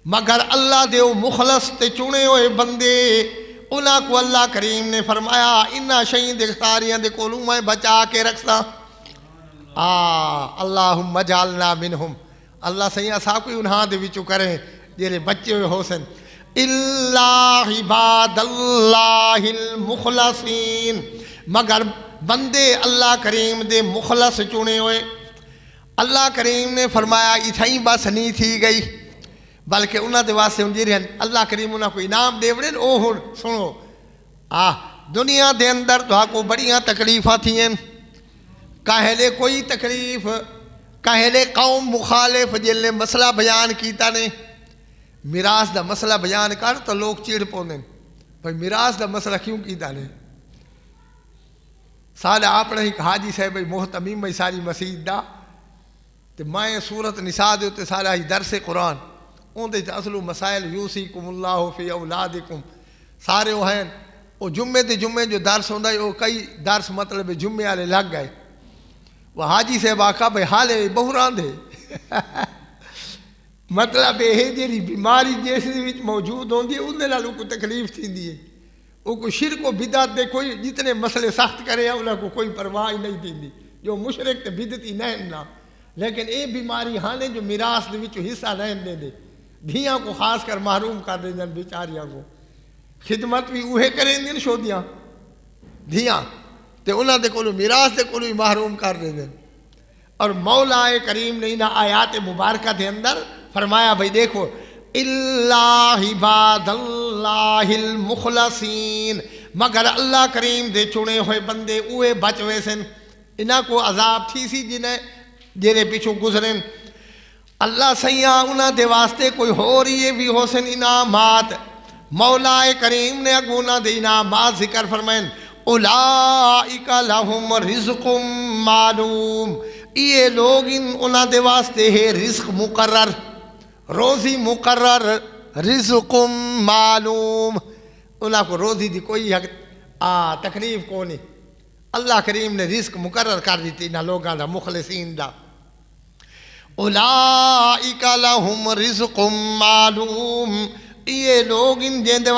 مگر اللہ دے وہ مخلص تے چنے ہوئے بندے انہاں کو اللہ کریم نے فرمایا انہاں شہید اختاریاں دے کولوں میں بچا کے رکھسا اللہم اجعلنا منہم اللہ سیاں سا کوئی انہاں دے وچوں کریں جیرے بچے ہوئے حسن اللہ عباد اللہ المخلصین مگر بندے اللہ کریم دے مخلص چنے ہوئے اللہ کریم نے فرمایا اتھائیں بس نہیں تھی گئی بلکہ انہاں دے واسطے ہن جیرے اللہ کریم انہاں کو انعام دے وڑے او ہن سنو دنیا دے اندر تو کو بڑیاں تکلیفاں تھیں کاہلے کوئی تکلیف کاہلے قوم مخالف جلے مسئلہ بیان کیتا نے میراث دا مسئلہ بیان کر تو لوگ چیڑ پوندے بھئی میراث دا مسئلہ کیوں کیتا نے سال اپنا ہی حاجی صاحب محتمیم میں ساری مسجد دا تے میں سورت نساء دے تے سارا ہی درس قرآن اون دے اصلو مسائل یوسیکم اللہ فی اولادکم سارے وہ ہیں وہ جمعے جو درس ہوندا ہے وہ کئی درس مطلب جمعے والے لگ گئے وہ حاجی صاحب آکھا بھئی حالے بہران دے مطلب یہ جی بیماری جس موجود ہوندی ہے اندر نالوں کو تکلیف تھیندی ہے وہ کوئی شرک و بدعت دے کوئی جتنے مسئلے سخت کرے ہیں انہاں کو کوئی پرواہ نہیں تھیندی جو مشرک تے بدعتی نہیں نا لیکن یہ بیماری ہانے جو میراث دے وچوں حصہ نہیں دے دے دھیاں کو خاص کر محروم کر دیں جن بیچاریاں کو خدمت بھی اوہے کریں دن شودیاں دھیاں تے انہاں دے کولو میراث دے کولو محروم کر دیں دن اور مولا کریم نے انہاں آیات مبارکہ دے اندر فرمایا بھئی دیکھو اللہ عباد اللہ المخلصین مگر اللہ کریم دے چنے ہوئے بندے اوے بچ ہوئے سن انہاں کو عذاب تھی سی جنہیں جیرے پیچھوں گزریں اللہ سیاں انہاں دے واسطے کوئی ہو رہی ہے بھی ہو سن انعامات مولا کریم نے اگونا دے انعامات ذکر فرمائیں اولائک لہم رزق معلوم یہ لوگ انہاں دے واسطے ہے رزق مقرر روزی مقرر رزق معلوم انہاں کو روزی دی کوئی تکلیف کو نہیں اللہ کریم نے رزق مقرر کر دیتی انہاں لوگاں دا مخلصین دا اولائک لہم رزق معلوم یہ لوگ ان جیندے